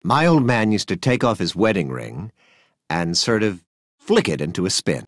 My old man used to take off his wedding ring and sort of flick it into a spin.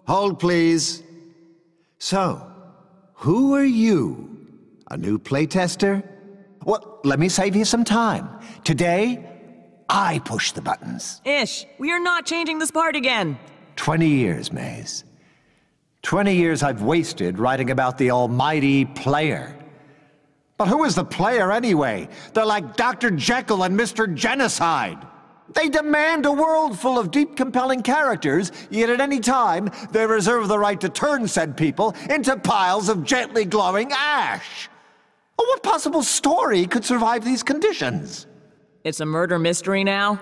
Hold, please. So, who are you? A new playtester? Well, let me save you some time. Today, I push the buttons. Ish, we are not changing this part again. 20 years, Maze. 20 years I've wasted writing about the almighty player. But who is the player anyway? They're like Dr. Jekyll and Mr. Genocide. They demand a world full of deep, compelling characters, yet at any time, they reserve the right to turn said people into piles of gently glowing ash. Well, what possible story could survive these conditions? It's a murder mystery now?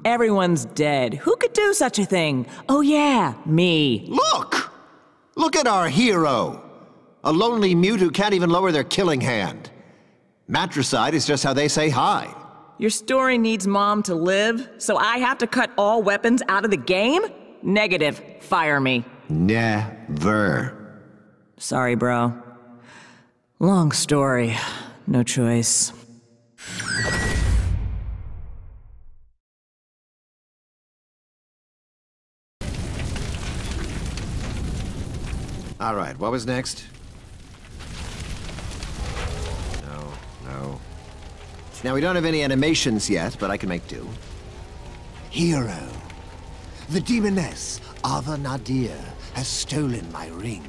Everyone's dead. Who could do such a thing? Oh yeah, me. Look! Look at our hero. A lonely mute who can't even lower their killing hand. Matricide is just how they say hi. Your story needs Mom to live, so I have to cut all weapons out of the game? Negative. Fire me. Never. Sorry, bro. Long story. No choice. All right, what was next? No. Now, we don't have any animations yet, but I can make do. Hero. The demoness, Ava Nadir, has stolen my ring.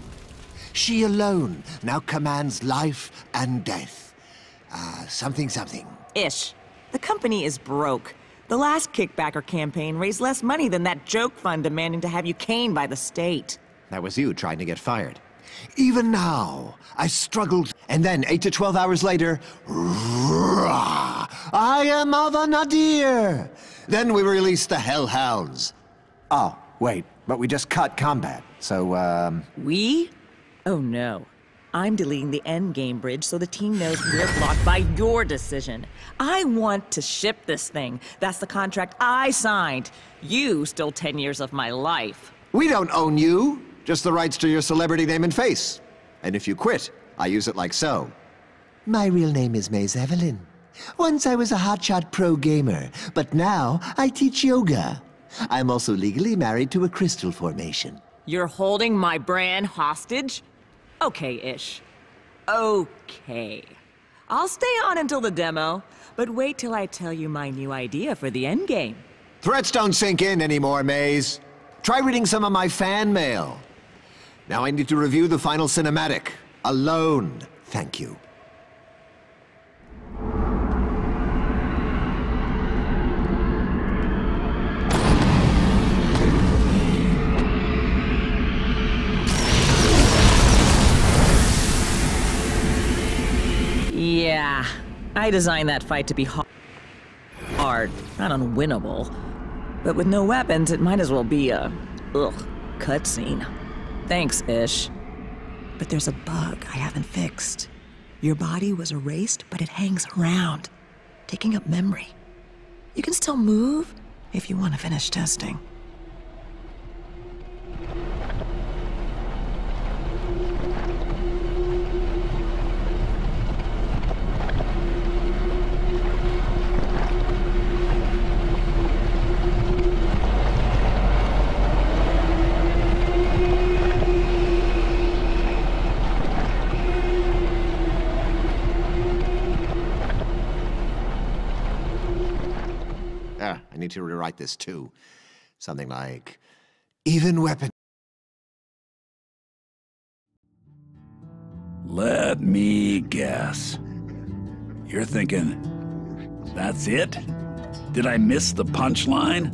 She alone now commands life and death. Something. Ish. The company is broke. The last kickbacker campaign raised less money than that joke fund demanding to have you caned by the state. That was you trying to get fired. Even now, I struggled, and then 8 to 12 hours later, I am Ava Nadir. Then we released the Hellhounds. Oh, wait, but we just cut combat, so, We? Oh no. I'm deleting the endgame bridge so the team knows we're blocked by your decision. I want to ship this thing. That's the contract I signed. You stole 10 years of my life. We don't own you. Just the rights to your celebrity name and face. And if you quit, I use it like so. My real name is Maze Evelyn. Once I was a hotshot pro gamer, but now I teach yoga. I'm also legally married to a crystal formation. You're holding my brand hostage? Okay-ish. Okay. I'll stay on until the demo, but wait till I tell you my new idea for the endgame. Threats don't sink in anymore, Maze. Try reading some of my fan mail. Now I need to review the final cinematic. Alone. Thank you. Yeah, I designed that fight to be hard, not unwinnable. But with no weapons, it might as well be a, cutscene. Thanks, Ish. But there's a bug I haven't fixed. Your body was erased, but it hangs around, taking up memory. You can still move if you want to finish testing. I need to rewrite this too. Something like, even weapon. Let me guess. You're thinking, that's it? Did I miss the punchline?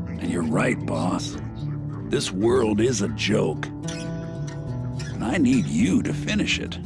And you're right, boss. This world is a joke. And I need you to finish it.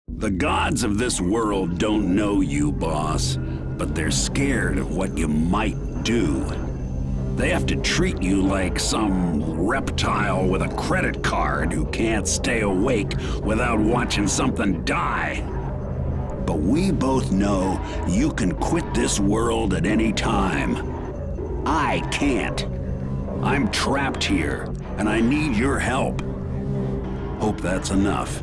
The gods of this world don't know you, boss, but they're scared of what you might do. They have to treat you like some reptile with a credit card who can't stay awake without watching something die. But we both know you can quit this world at any time. I can't. I'm trapped here, and I need your help. Hope that's enough.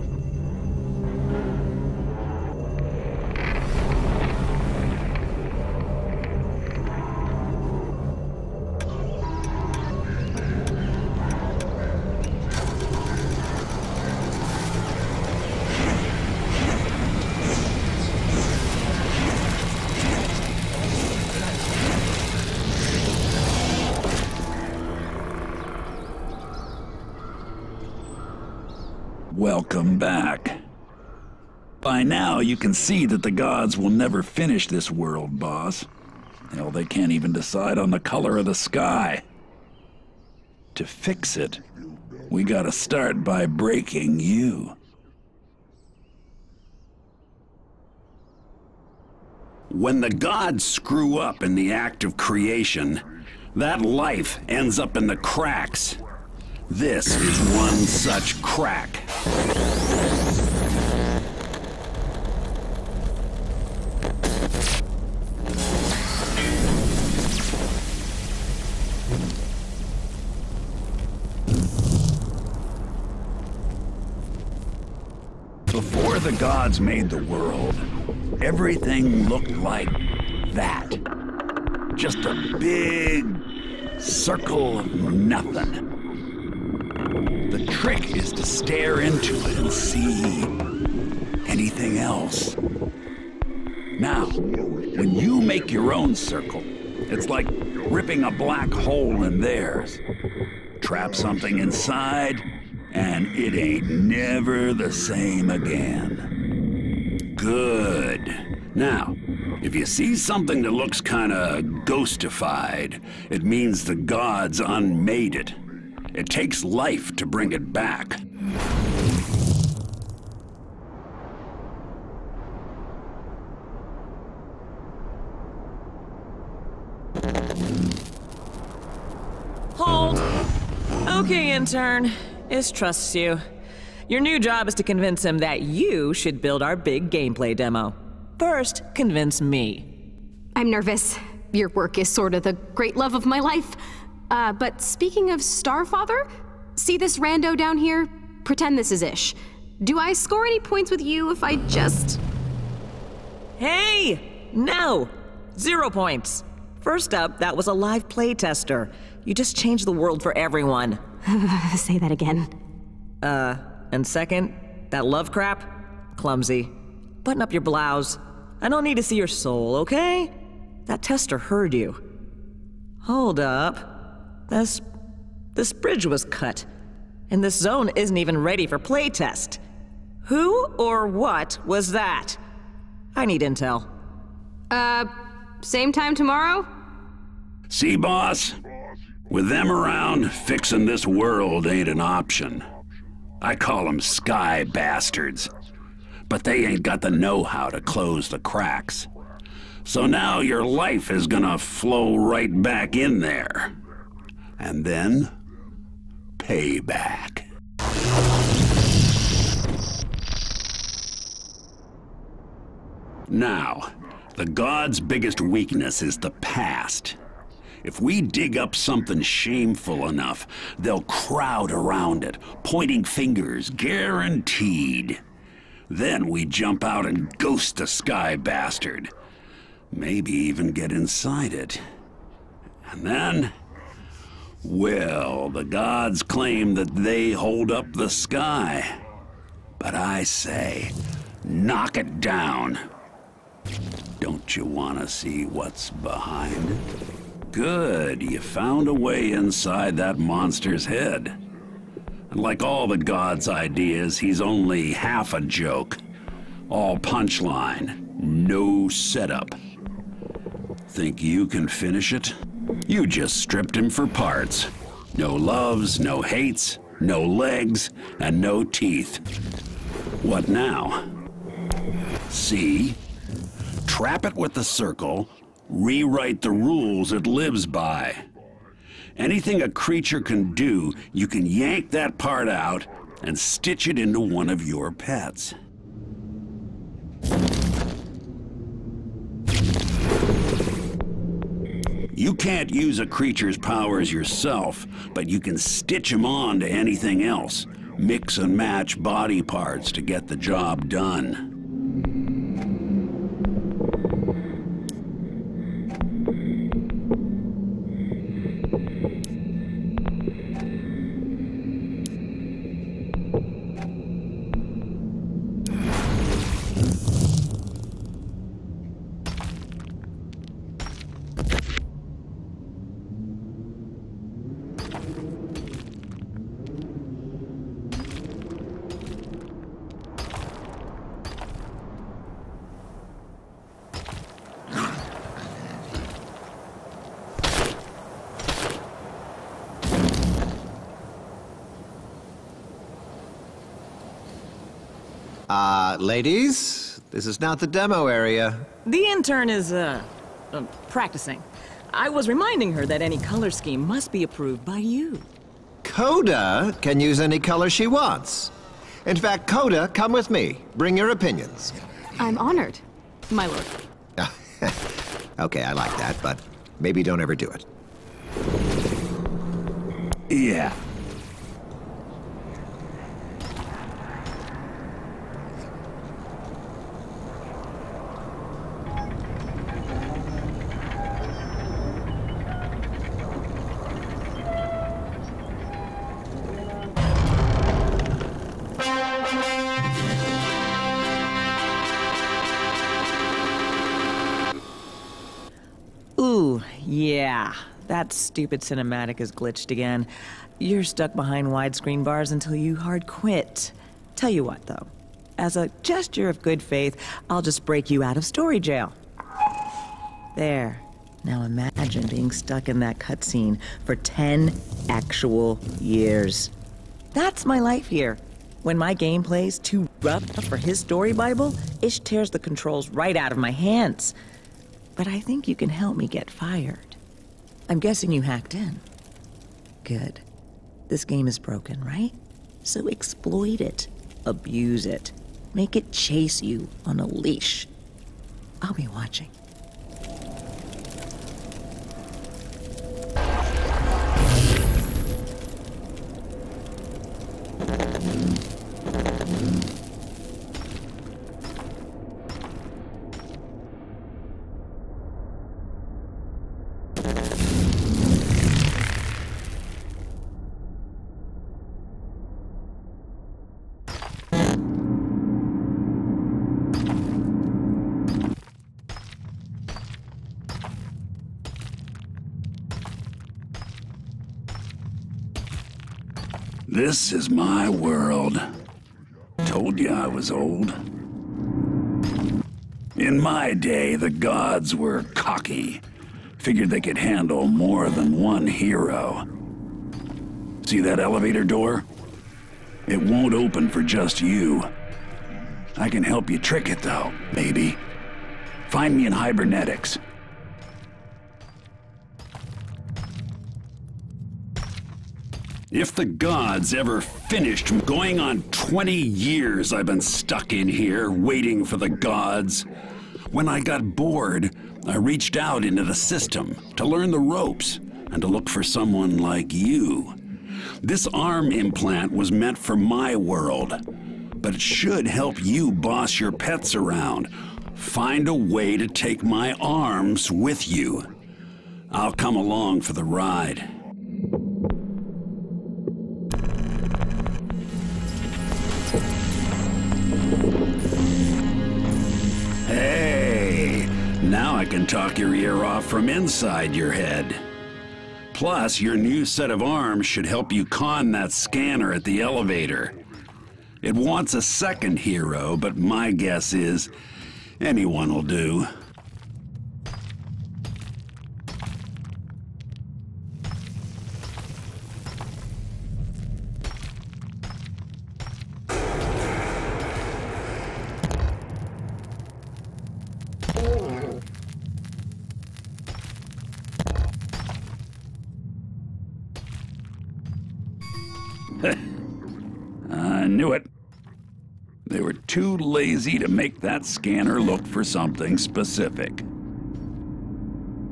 Welcome back. By now, you can see that the gods will never finish this world, boss. Hell, they can't even decide on the color of the sky. To fix it, we gotta start by breaking you. When the gods screw up in the act of creation, that life ends up in the cracks. This is one such crack. Before the gods made the world, everything looked like that. Just a big circle of nothing. The trick is to stare into it and see anything else. Now, when you make your own circle, it's like ripping a black hole in theirs. Trap something inside, and it ain't never the same again. Good. Now, if you see something that looks kinda ghostified, it means the gods unmade it. It takes life to bring it back. Hold. Okay, intern. Ish trusts you. Your new job is to convince him that you should build our big gameplay demo. First, convince me. I'm nervous. Your work is sort of the great love of my life. But speaking of Starfather, see this rando down here? Pretend this is Ish. Do I score any points with you if I just... Hey! No! 0 points. First up, that was a live playtester. You just changed the world for everyone. Say that again. And second, that love crap? Clumsy. Button up your blouse. I don't need to see your soul, okay? That tester heard you. Hold up. This bridge was cut, and this zone isn't even ready for playtest. Who or what was that? I need intel. Same time tomorrow? See, boss? With them around, fixing this world ain't an option. I call them SkyBastards, but they ain't got the know-how to close the cracks. So now your life is gonna flow right back in there. And then, payback. Now, the gods' biggest weakness is the past. If we dig up something shameful enough, they'll crowd around it, pointing fingers, guaranteed. Then we jump out and ghost the SkyBastard. Maybe even get inside it. And then... well, the gods claim that they hold up the sky. But I say, knock it down. Don't you want to see what's behind it? Good, you found a way inside that monster's head. And like all the gods' ideas, he's only half a joke. All punchline, no setup. Think you can finish it? You just stripped him for parts. No loves, no hates, no legs, and no teeth. What now? See? Trap it with the circle, rewrite the rules it lives by. Anything a creature can do, you can yank that part out and stitch it into one of your pets. You can't use a creature's powers yourself, but you can stitch them on to anything else. Mix and match body parts to get the job done. Ladies, this is not the demo area. The intern is, practicing. I was reminding her that any color scheme must be approved by you. Coda can use any color she wants. In fact, Coda, come with me. Bring your opinions. I'm honored, my lord. Okay, I like that, but maybe don't ever do it. Yeah. Ooh, yeah. That stupid cinematic is glitched again. You're stuck behind widescreen bars until you hard quit. Tell you what, though. As a gesture of good faith, I'll just break you out of story jail. There. Now imagine being stuck in that cutscene for 10 actual years. That's my life here. When my gameplay's too rough for his story Bible, Ish tears the controls right out of my hands. But I think you can help me get fired. I'm guessing you hacked in. Good. This game is broken, right? So exploit it. Abuse it. Make it chase you on a leash. I'll be watching. This is my world. Told you I was old. In my day, the gods were cocky. Figured they could handle more than one hero. See that elevator door? It won't open for just you. I can help you trick it, though, maybe. Find me in Hibernetics. If the gods ever finished, going on 20 years I've been stuck in here, waiting for the gods. When I got bored, I reached out into the system to learn the ropes and to look for someone like you. This arm implant was meant for my world, but it should help you boss your pets around. Find a way to take my arms with you. I'll come along for the ride. Hey, now I can talk your ear off from inside your head. Plus, your new set of arms should help you con that scanner at the elevator. It wants a second hero, but my guess is anyone will do. I knew it. They were too lazy to make that scanner look for something specific.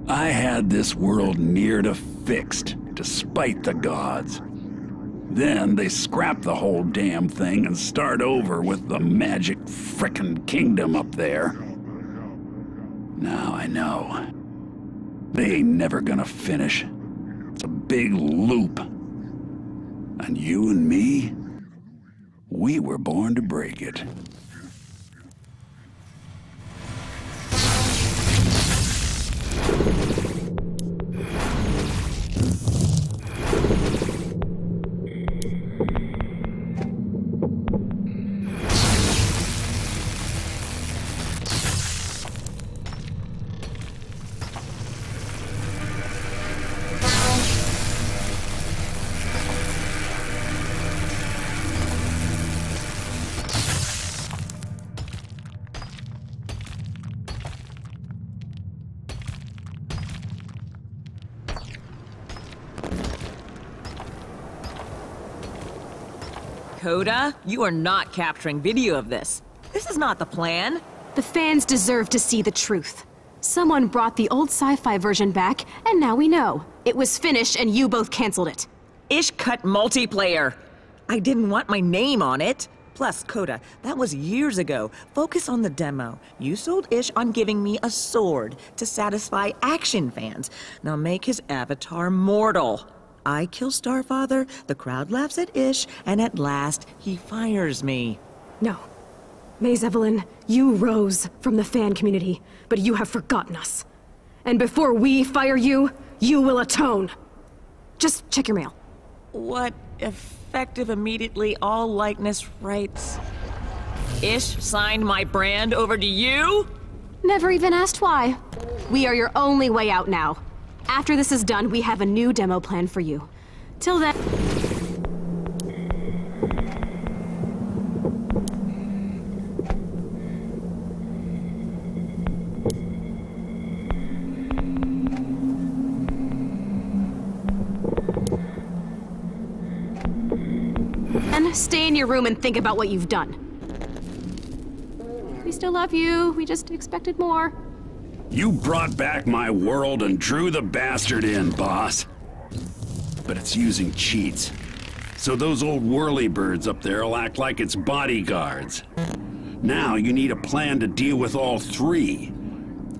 I had this world near to fixed, despite the gods. Then they scrap the whole damn thing and start over with the magic frickin' kingdom up there. Now I know. They ain't never gonna finish. It's a big loop. And you and me, we were born to break it. Coda, you are not capturing video of this. This is not the plan. The fans deserve to see the truth. Someone brought the old sci-fi version back, and now we know. It was finished and you both canceled it. Ish cut multiplayer. I didn't want my name on it. Plus, Coda, that was years ago. Focus on the demo. You sold Ish on giving me a sword to satisfy action fans. Now make his avatar mortal. I kill Starfather, the crowd laughs at Ish, and at last, he fires me. No. Maze Evelyn, you rose from the fan community, but you have forgotten us. And before we fire you, you will atone. Just check your mail. What effective immediately all likeness rights? Ish signed my brand over to you? Never even asked why. We are your only way out now. After this is done, we have a new demo plan for you. Till then... And stay in your room and think about what you've done. We still love you. We just expected more. You brought back my world and drew the bastard in, boss. But it's using cheats. So those old whirlybirds up there will act like it's bodyguards. Now you need a plan to deal with all three.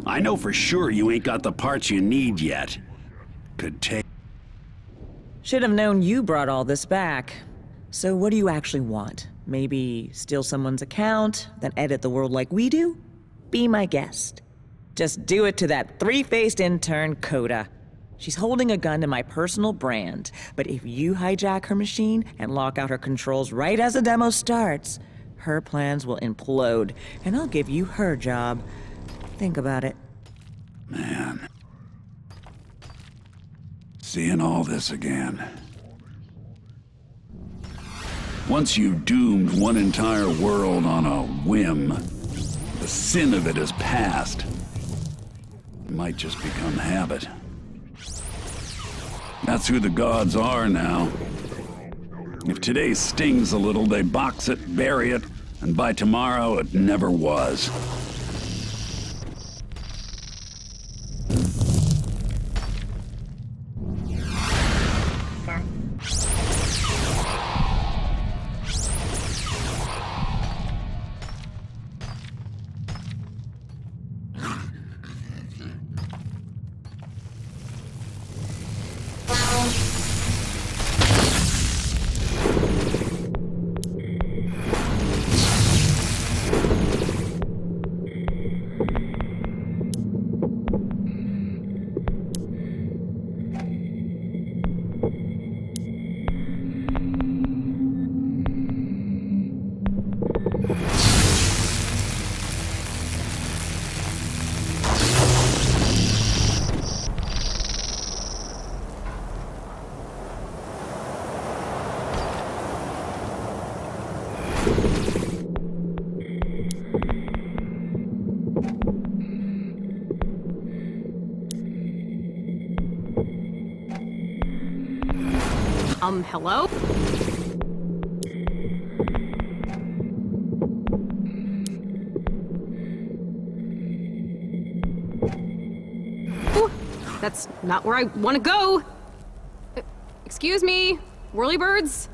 I know for sure you ain't got the parts you need yet. Could take... Should have known you brought all this back. So what do you actually want? Maybe steal someone's account, then edit the world like we do? Be my guest. Just do it to that three-faced intern, Coda. She's holding a gun to my personal brand, but if you hijack her machine and lock out her controls right as the demo starts, her plans will implode, and I'll give you her job. Think about it. Man. Seeing all this again. Once you've doomed one entire world on a whim, the sin of it is past. It might just become habit. That's who the gods are now. If today stings a little, they box it, bury it, and by tomorrow it never was. Hello? That's not where I want to go. Excuse me, whirlybirds.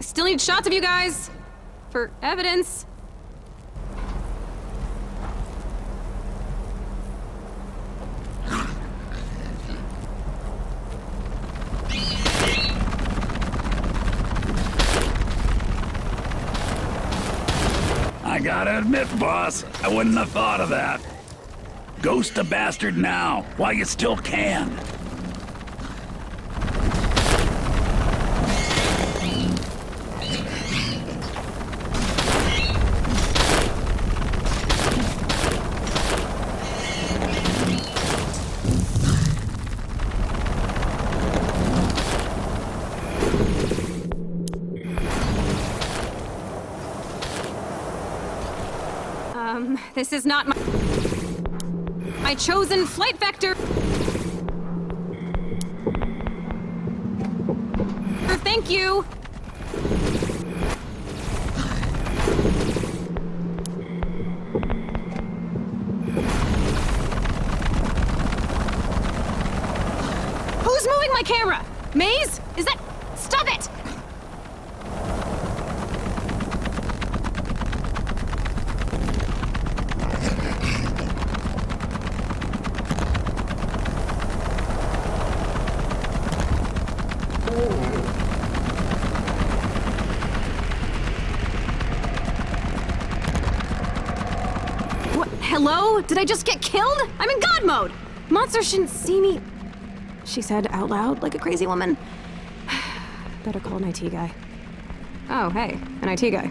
Still need shots of you guys for evidence. I gotta admit, boss, I wouldn't have thought of that. Ghost a bastard now, while you still can. This is not my chosen flight vector. Thank you. Who's moving my camera? Maze? Is that... Stop it! Hello? Did I just get killed? I'm in God mode! Monsters shouldn't see me, she said out loud like a crazy woman. Better call an IT guy. Oh, hey, an IT guy.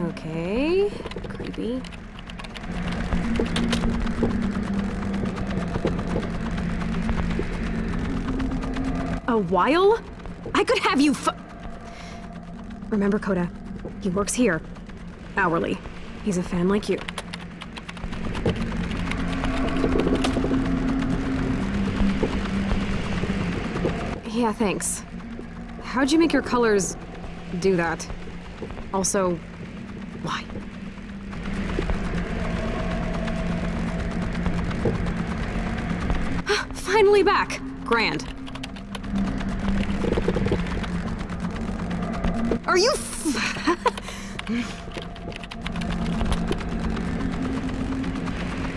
Okay, creepy. A while? I could have you Remember Coda, he works here, hourly. He's a fan like you. Yeah, thanks. How'd you make your colors do that? Also, why? Finally back! Grand. Are you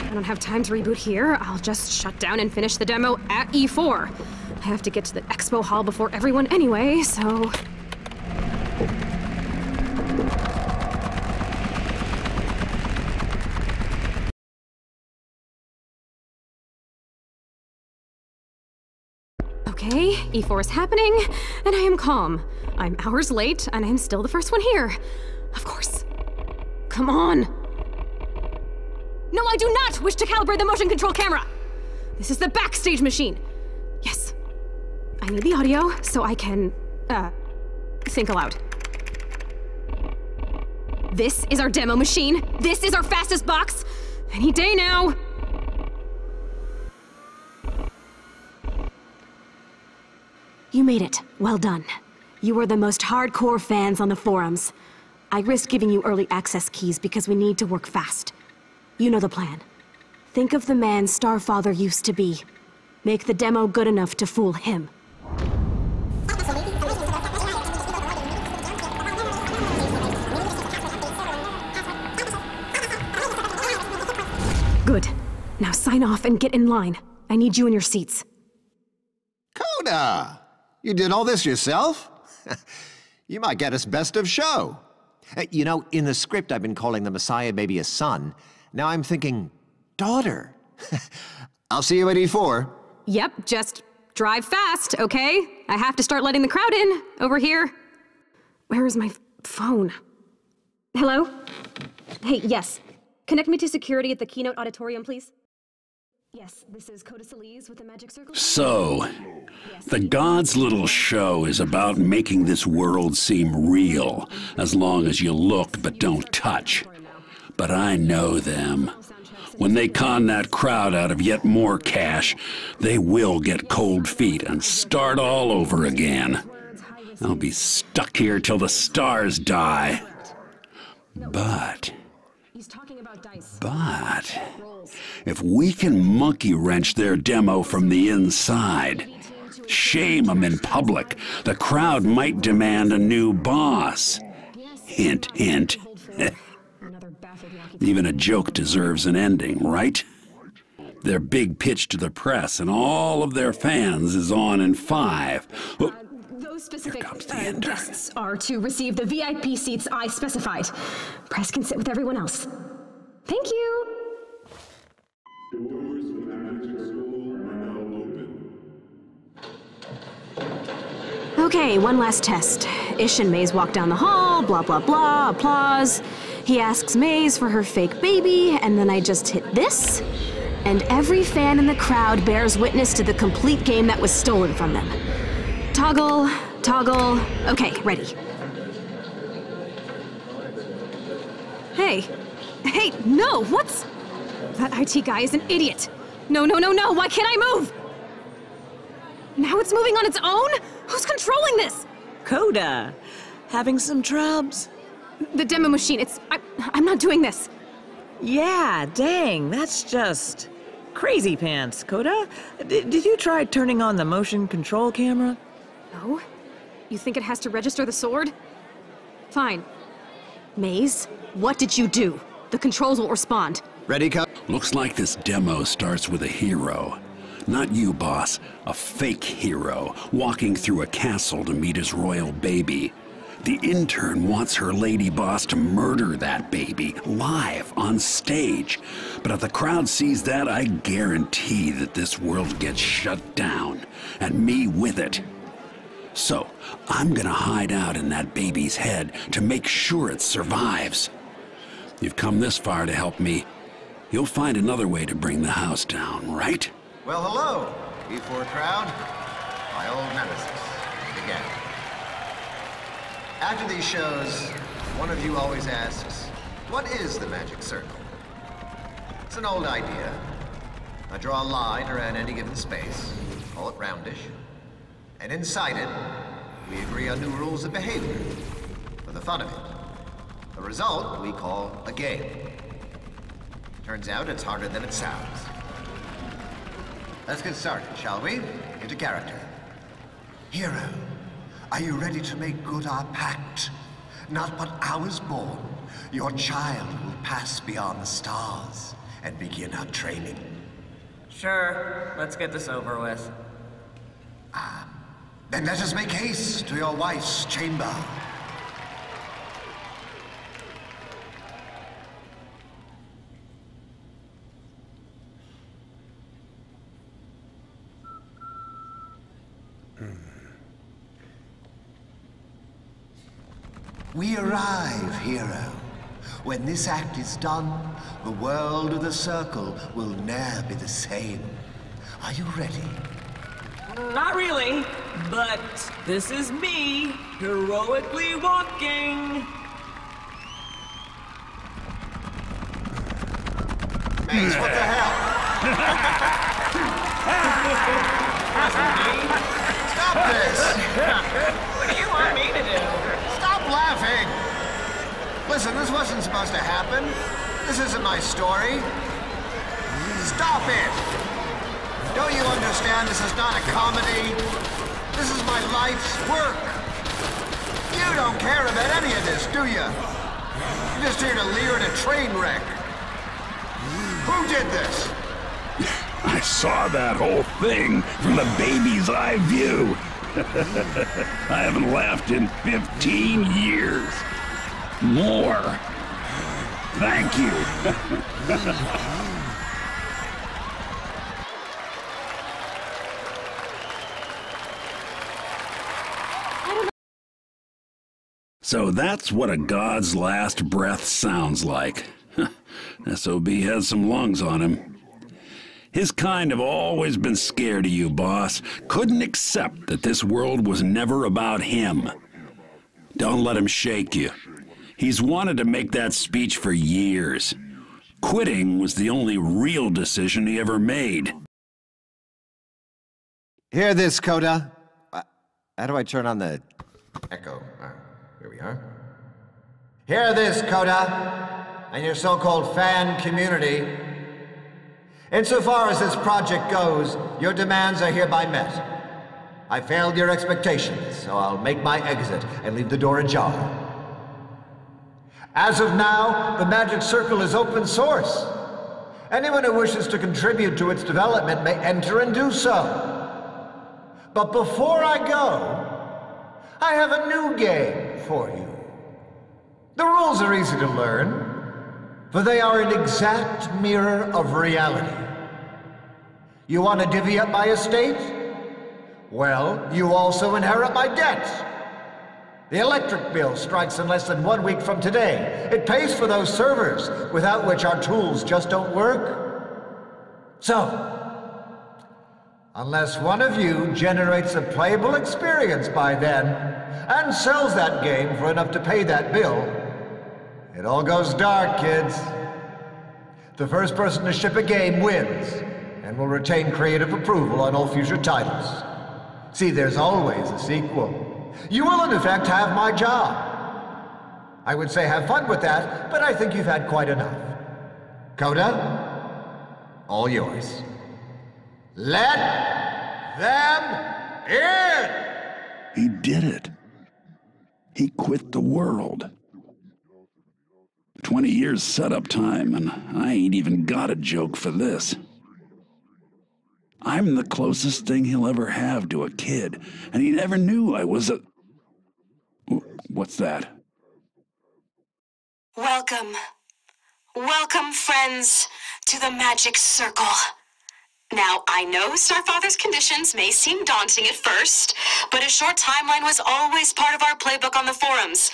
I don't have time to reboot here. I'll just shut down and finish the demo at E4. I have to get to the expo hall before everyone anyway, so... Okay, E4 is happening, and I am calm. I'm hours late, and I'm still the first one here. Of course. Come on! No, I do not wish to calibrate the motion control camera! This is the backstage machine. Yes. I need the audio so I can, think aloud. This is our demo machine. This is our fastest box. Any day now. You made it. Well done. You are the most hardcore fans on the forums. I risked giving you early access keys because we need to work fast. You know the plan. Think of the man Starfather used to be. Make the demo good enough to fool him. Good. Now sign off and get in line. I need you in your seats. Coda! You did all this yourself? You might get us best of show. You know, in the script I've been calling the Messiah baby a son. Now I'm thinking, daughter. I'll see you at E4. Yep, just drive fast, okay? I have to start letting the crowd in, over here. Where is my phone? Hello? Hey, yes. Connect me to security at the keynote auditorium, please. Yes, this is Coda Solis with the Magic Circle. So, the God's little show is about making this world seem real, as long as you look but don't touch. But I know them. When they con that crowd out of yet more cash, they will get cold feet and start all over again. I'll be stuck here till the stars die. But But if we can monkey wrench their demo from the inside, shame them in public, the crowd might demand a new boss. Hint, hint. Even a joke deserves an ending, right? Their big pitch to the press and all of their fans is on in 5. Oh, Those specific comes the intern. guests are to receive the VIP seats I specified. Press can sit with everyone else. Thank you. Doors of the magic school are now open. Okay, one last test. Ish and Maze walk down the hall, blah, blah, blah, applause. He asks Maze for her fake baby, and then I just hit this, and every fan in the crowd bears witness to the complete game that was stolen from them. Toggle, toggle, okay, ready. Hey, no, what's... That IT guy is an idiot. No, why can't I move? Now it's moving on its own? Who's controlling this? Coda, having some trubs? The demo machine, I'm not doing this. Yeah, dang, that's just crazy pants, Coda. Did you try turning on the motion control camera? No? You think it has to register the sword? Fine. Maze, what did you do? The controls won't respond. Ready, Co? Looks like this demo starts with a hero. Not you, boss. A fake hero, walking through a castle to meet his royal baby. The intern wants her lady boss to murder that baby, live, on stage. But if the crowd sees that, I guarantee that this world gets shut down, and me with it. So, I'm gonna hide out in that baby's head to make sure it survives. You've come this far to help me. You'll find another way to bring the house down, right? Well, hello, E4 crowd. My old nemesis, again. After these shows, one of you always asks, what is the magic circle? It's an old idea. I draw a line around any given space, call it roundish, and inside it, we agree on new rules of behavior, for the fun of it. The result we call a game. Turns out it's harder than it sounds. Let's get started, shall we? Into character. Hero, are you ready to make good our pact? Not but hours born, your child will pass beyond the stars and begin our training. Sure, let's get this over with. Then let us make haste to your wife's chamber. We arrive, hero. When this act is done, the world of the circle will ne'er be the same. Are you ready? Not really, but this is me, heroically walking. Maze, what the hell? Stop this! What do you want me to do? Stop laughing! Listen, this wasn't supposed to happen. This isn't my story. Stop it! Don't you understand this is not a comedy? This is my life's work. You don't care about any of this, do you? You're just here to leer at a train wreck. Who did this? I saw that whole thing from the baby's eye view. I haven't laughed in 15 years. More. Thank you. So that's what a god's last breath sounds like. SOB has some lungs on him. His kind have always been scared of you, boss. Couldn't accept that this world was never about him. Don't let him shake you. He's wanted to make that speech for years. Quitting was the only real decision he ever made. Hear this, Coda. How do I turn on the echo? Here we are. Hear this, Coda. and your so-called fan community. Insofar as this project goes, your demands are hereby met. I failed your expectations, so I'll make my exit and leave the door ajar. As of now, the Magic Circle is open source. Anyone who wishes to contribute to its development may enter and do so. But before I go, I have a new game for you. The rules are easy to learn, for they are an exact mirror of reality. You want to divvy up my estate? Well, you also inherit my debts. The electric bill strikes in less than 1 week from today. It pays for those servers, without which our tools just don't work. So, unless one of you generates a playable experience by then, and sells that game for enough to pay that bill, it all goes dark, kids. The first person to ship a game wins, and will retain creative approval on all future titles. See, there's always a sequel. You will, in effect, have my job. I would say have fun with that, but I think you've had quite enough. Coda, all yours. Let them in! He did it. He quit the world. 20 years setup time, and I ain't even got a joke for this. I'm the closest thing he'll ever have to a kid, and he never knew I was a... What's that? Welcome. Welcome, friends, to the Magic Circle. Now, I know Starfather's conditions may seem daunting at first, but a short timeline was always part of our playbook on the forums.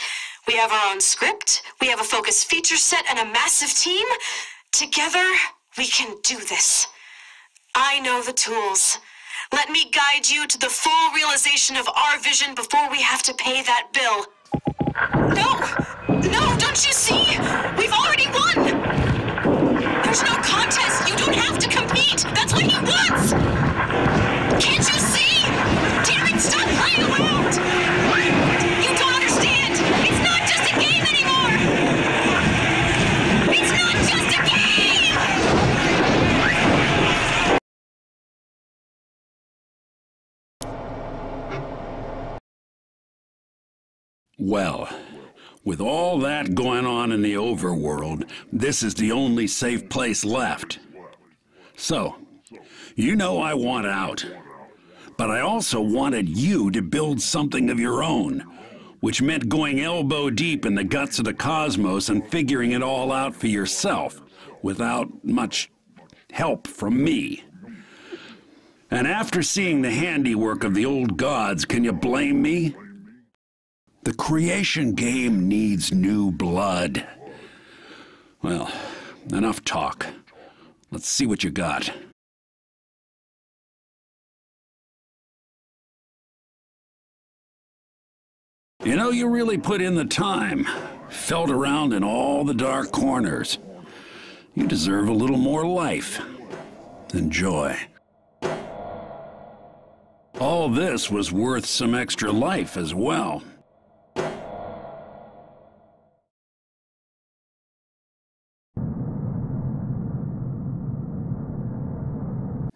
We have our own script, we have a focused feature set, and a massive team. Together, we can do this. I know the tools. Let me guide you to the full realization of our vision before we have to pay that bill. No! No, don't you see? We've already won! There's no contest! You don't have to compete! That's what he wants! Can't you see? Damn it, stop playing around! You don't understand! It's not just a game anymore! It's not just a game! Well, with all that going on in the overworld, this is the only safe place left. So, you know I want out. But I also wanted you to build something of your own, which meant going elbow deep in the guts of the cosmos and figuring it all out for yourself, without much help from me. And after seeing the handiwork of the old gods, can you blame me? The creation game needs new blood. Well, enough talk. Let's see what you got. You know, you really put in the time. Felt around in all the dark corners. You deserve a little more life. Enjoy. All this was worth some extra life as well.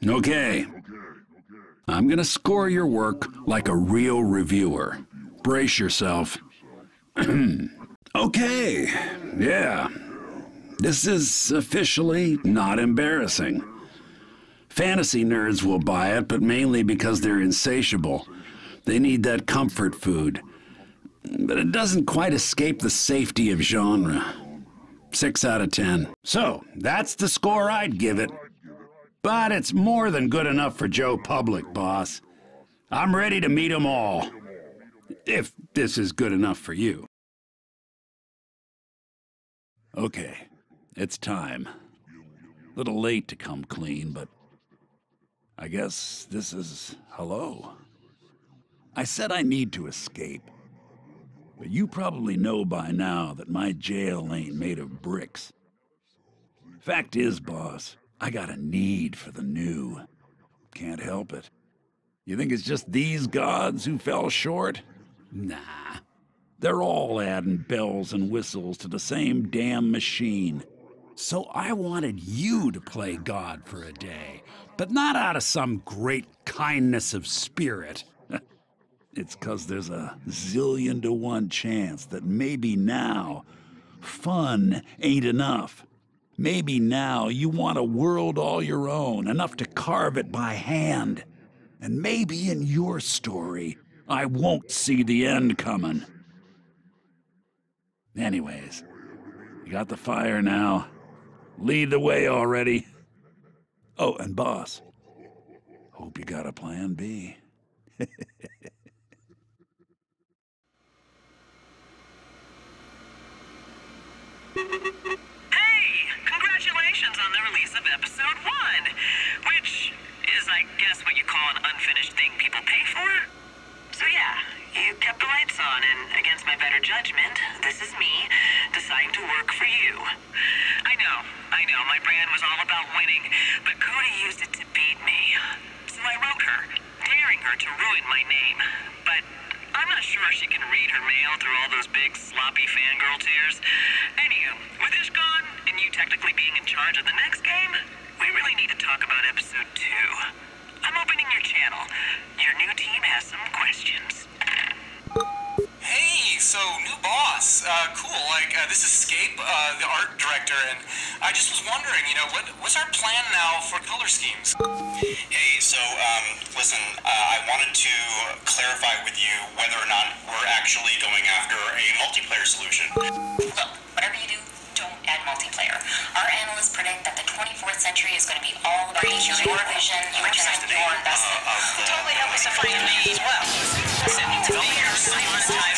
Okay. I'm gonna score your work like a real reviewer. Brace yourself. Okay. Yeah. This is officially not embarrassing. Fantasy nerds will buy it, but mainly because they're insatiable. They need that comfort food. But it doesn't quite escape the safety of genre. 6 out of 10. So, that's the score I'd give it. But it's more than good enough for Joe Public, boss. I'm ready to meet 'em all. If this is good enough for you. Okay, it's time. Little late to come clean, but I guess this is hello. I said I need to escape, but you probably know by now that my jail ain't made of bricks. Fact is, boss, I got a need for the new. Can't help it. You think it's just these gods who fell short? Nah. They're all adding bells and whistles to the same damn machine. So I wanted you to play God for a day, but not out of some great kindness of spirit. It's 'cause there's a zillion to 1 chance that maybe now fun ain't enough. Maybe now you want a world all your own, enough to carve it by hand. And maybe in your story, I won't see the end coming. Anyways, you got the fire now. Lead the way already. Oh, and boss, hope you got a plan B. Hey, congratulations on the release of episode 1, which is, I guess, what you call an unfinished thing people pay for. So yeah, you kept the lights on, and against my better judgment, this is me deciding to work for you. I know, my brand was all about winning, but Cody used it to beat me. So I wrote her, daring her to ruin my name. But I'm not sure she can read her mail through all those big, sloppy fangirl tears. Anywho, with Ish gone, and you technically being in charge of the next game, we really need to talk about episode 2. I'm opening your channel. Your new team has some questions. Hey, so new boss. Cool. This is Scape, the art director, and I just was wondering, what's our plan now for color schemes? Hey, so, listen, I wanted to clarify with you whether or not we're actually going after a multiplayer solution. Look, whatever you do, don't add multiplayer. Our analysts predict that the 24th century is going to be all about your vision, your return on your investment. Totally help us to find me as well. Listen, the years, monetize,